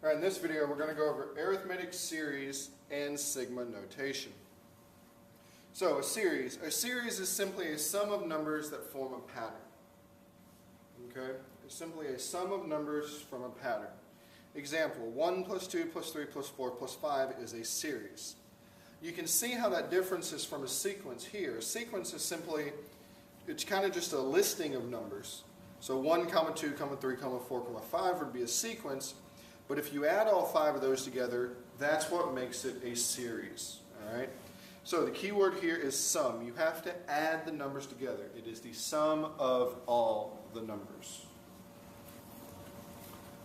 Alright, in this video we're going to go over arithmetic series and sigma notation. So a series is simply a sum of numbers that form a pattern. Okay? It's simply a sum of numbers from a pattern. Example, 1 plus 2 plus 3 plus 4 plus 5 is a series. You can see how that difference is from a sequence here. A sequence is simply, it's kind of just a listing of numbers. So 1, 2, 3, 4, 5 would be a sequence. But if you add all 5 of those together, that's what makes it a series. All right? So the key word here is sum. You have to add the numbers together. It is the sum of all the numbers.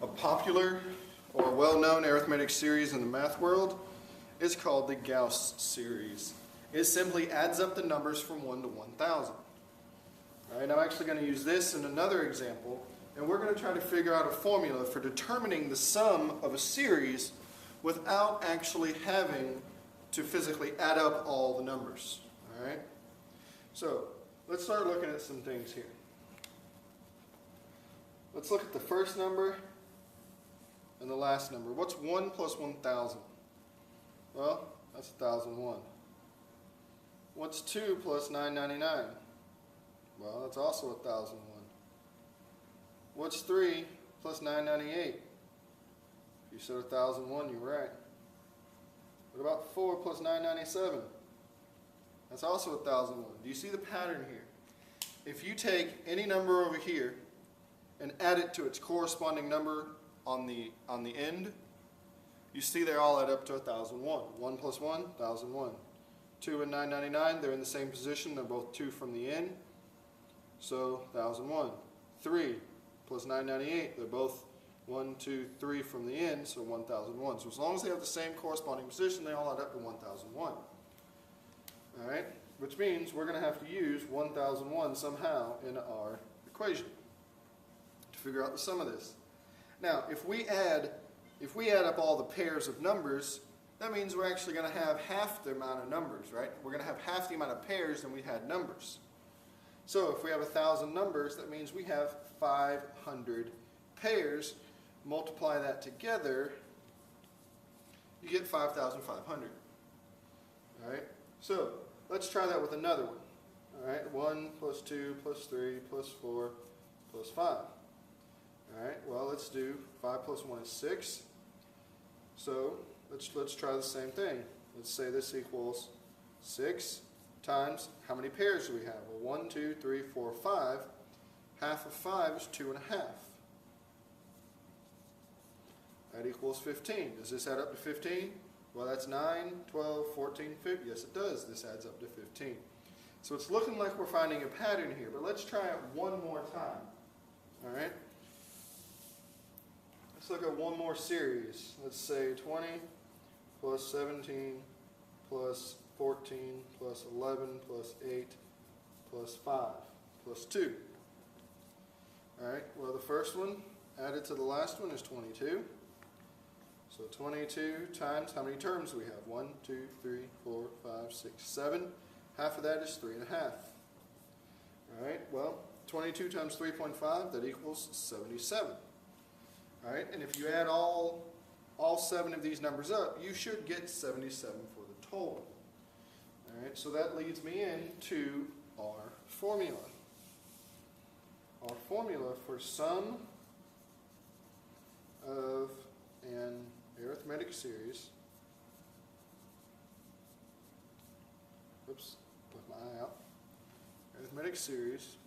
A popular or well-known arithmetic series in the math world is called the Gauss Series. It simply adds up the numbers from 1 to 1,000. All right, I'm actually going to use this in another example. And we're going to try to figure out a formula for determining the sum of a series without actually having to physically add up all the numbers. All right? So let's start looking at some things here. Let's look at the first number and the last number. What's 1 plus 1,000? Well, that's 1,001. What's 2 plus 999? Well, that's also 1,001. What's 3 plus 998? If you said 1,001, you're right. What about 4 plus 997? That's also 1,001. Do you see the pattern here? If you take any number over here and add it to its corresponding number on the end, you see they all add up to 1,001. 1 plus 1, 1,001. 2 and 999, they're in the same position. They're both 2 from the end. So 1,001. 3 plus 998, they're both 1, 2, 3 from the end, so 1,001. So as long as they have the same corresponding position, they all add up to 1,001. All right, which means we're going to have to use 1,001 somehow in our equation to figure out the sum of this. Now, if we add up all the pairs of numbers, that means we're actually going to have half the amount of numbers, right? We're going to have half the amount of pairs than we had numbers. So if we have 1,000 numbers, that means we have 500 pairs. Multiply that together, you get 5,500. All right? So let's try that with another one. All right? 1 plus 2 plus 3 plus 4 plus 5. All right? Well, let's do 5 plus 1 is 6. So let's try the same thing. Let's say this equals 6 times, how many pairs do we have? Well, 1, 2, 3, 4, 5. Half of 5 is 2 1/2. That equals 15. Does this add up to 15? Well, that's 9, 12, 14, 15. Yes, it does. This adds up to 15. So it's looking like we're finding a pattern here, but let's try it one more time. All right? Let's look at one more series. Let's say 20 plus 17 plus 14 plus 11 plus 8 plus 5 plus 2. All right, well, the first one added to the last one is 22. So 22 times, how many terms do we have? 1, 2, 3, 4, 5, 6, 7. Half of that is 3 1/2. All right, well, 22 times 3.5, that equals 77. All right, and if you add all 7 of these numbers up, you should get 77 for the total. All right, so that leads me into our formula. Our formula for sum of an arithmetic series, oops, put my eye out, arithmetic series,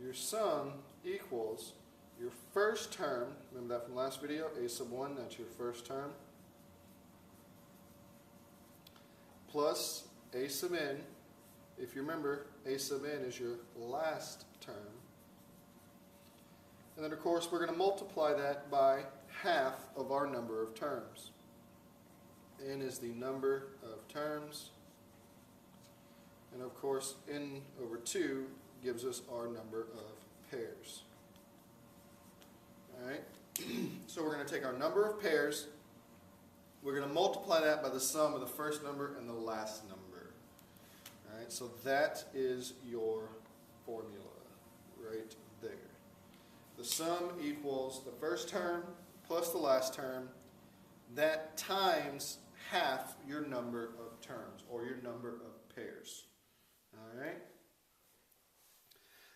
your sum equals your first term, remember that from last video, a sub 1, that's your first term, plus a sub n, if you remember, a sub n is your last term. And then, of course, we're going to multiply that by half of our number of terms. N is the number of terms. And, of course, n over 2 gives us our number of pairs. All right? So we're going to take our number of pairs. We're going to multiply that by the sum of the first number and the last number. All right? So that is your formula right there. The sum equals the first term plus the last term, that times half your number of terms, or your number of pairs. All right?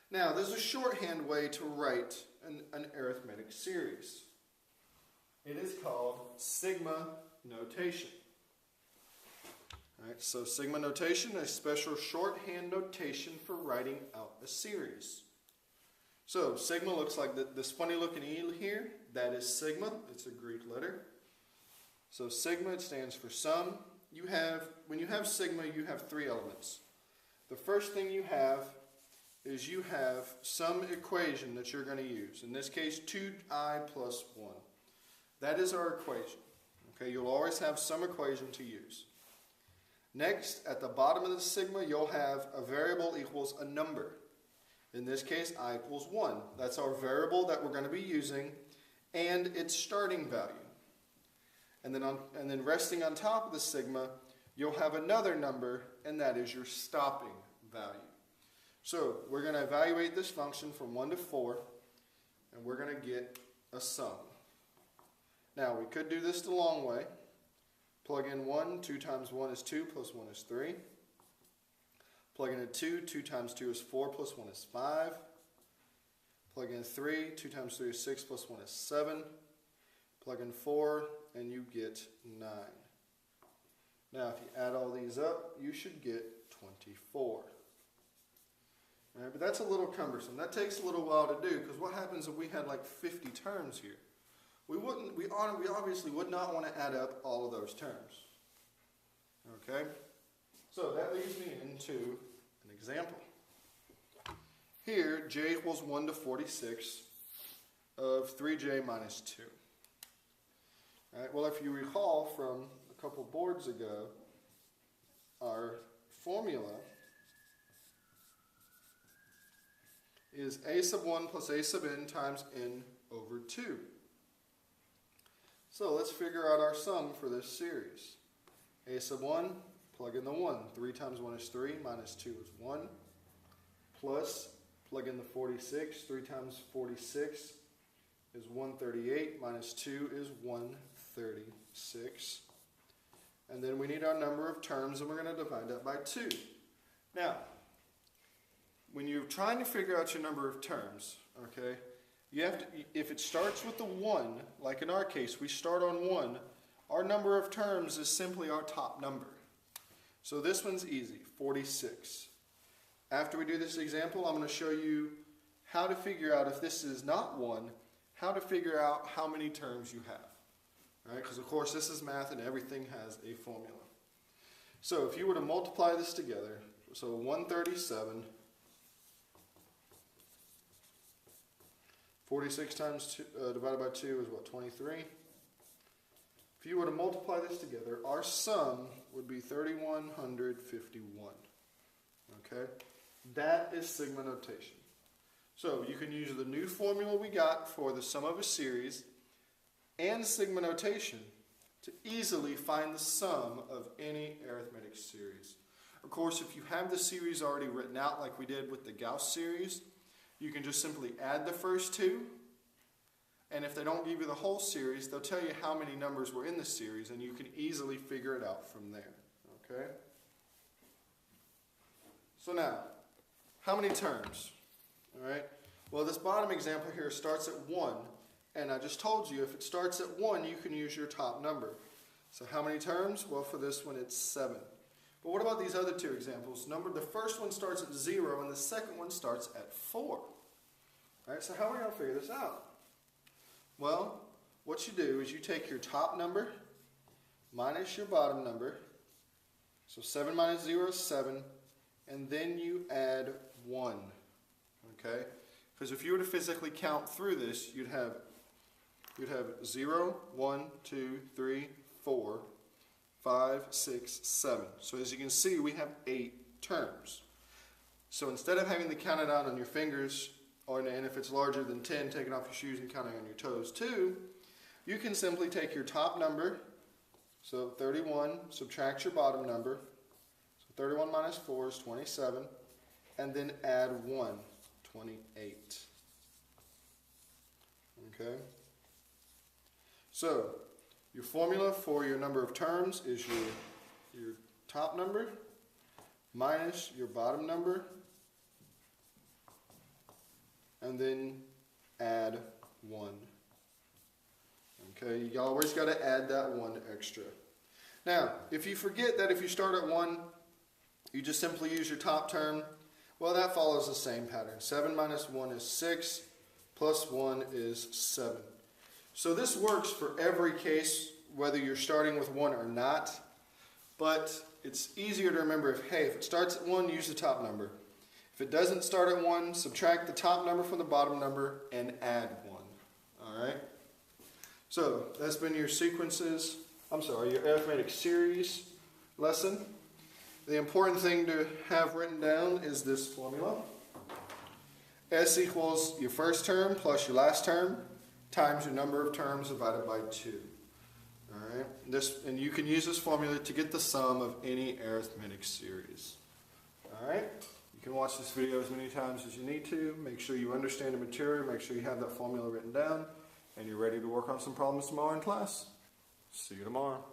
Now, there's a shorthand way to write an arithmetic series. It is called sigma notation. All right, so sigma notation is a special shorthand notation for writing out a series. So sigma looks like this funny looking E here. That is sigma. It's a Greek letter. So sigma, it stands for sum. When you have sigma, you have three elements. The first thing you have is you have some equation that you're going to use. In this case, 2i plus 1. That is our equation. Okay, you'll always have some equation to use. Next, at the bottom of the sigma, you'll have a variable equals a number. In this case, I equals 1. That's our variable that we're going to be using, and its starting value. And then resting on top of the sigma, you'll have another number, and that is your stopping value. So we're going to evaluate this function from 1 to 4, and we're going to get a sum. Now, we could do this the long way. Plug in 1, 2 times 1 is 2, plus 1 is 3. Plug in a 2, 2 times 2 is 4, plus 1 is 5. Plug in 3, 2 times 3 is 6, plus 1 is 7. Plug in 4, and you get 9. Now, if you add all these up, you should get 24. All right, but that's a little cumbersome. That takes a little while to do, because what happens if we had like 50 terms here? We obviously would not want to add up all of those terms. Okay? So that leads me into an example. Here, j equals 1 to 46 of 3j minus 2. All right, well, if you recall from a couple boards ago, our formula is a sub 1 plus a sub n times n over 2. So let's figure out our sum for this series. A sub 1, plug in the 1. 3 times 1 is 3, minus 2 is 1. Plus, plug in the 46. 3 times 46 is 138, minus 2 is 136. And then we need our number of terms, and we're going to divide that by 2. Now, when you're trying to figure out your number of terms, okay, you have to, if it starts with the 1, like in our case, we start on 1, our number of terms is simply our top number. So this one's easy, 46. After we do this example, I'm going to show you how to figure out, if this is not 1, how to figure out how many terms you have. All right, because of course this is math and everything has a formula. So if you were to multiply this together, so 137, 46 times 2, divided by 2 is what, 23? If you were to multiply this together, our sum would be 3,151. Okay? That is sigma notation. So you can use the new formula we got for the sum of a series and sigma notation to easily find the sum of any arithmetic series. Of course, if you have the series already written out like we did with the Gauss series, you can just simply add the first two, and if they don't give you the whole series, they'll tell you how many numbers were in the series, and you can easily figure it out from there. Okay? So now, how many terms? All right? Well, this bottom example here starts at 1, and I just told you if it starts at 1, you can use your top number. So how many terms? Well, for this one, it's 7. But what about these other two examples? The first one starts at 0, and the second one starts at 4. All right, so how are we going to figure this out? Well, what you do is you take your top number minus your bottom number. So 7 minus 0 is 7, and then you add 1. Okay? Because if you were to physically count through this, you'd have 0, 1, 2, 3, 4, 5, 6, 7. So as you can see, we have 8 terms. So instead of having to count it out on your fingers, and if it's larger than 10, taking off your shoes and counting on your toes too, you can simply take your top number, so 31, subtract your bottom number, so 31 minus 4 is 27, and then add 1, 28. Okay? So, your formula for your number of terms is your top number minus your bottom number, and then add 1. Okay, you always got to add that 1 extra. Now, if you forget that if you start at 1, you just simply use your top term, well, that follows the same pattern. 7 minus 1 is 6, plus 1 is 7. So this works for every case, whether you're starting with 1 or not, but it's easier to remember if it starts at 1, use the top number. If it doesn't start at 1, subtract the top number from the bottom number and add 1. Alright? So, that's been your your arithmetic series lesson. The important thing to have written down is this formula. S equals your first term plus your last term times your number of terms divided by 2. Alright? And you can use this formula to get the sum of any arithmetic series. Alright? You can watch this video as many times as you need to. Make sure you understand the material. Make sure you have that formula written down. And you're ready to work on some problems tomorrow in class. See you tomorrow.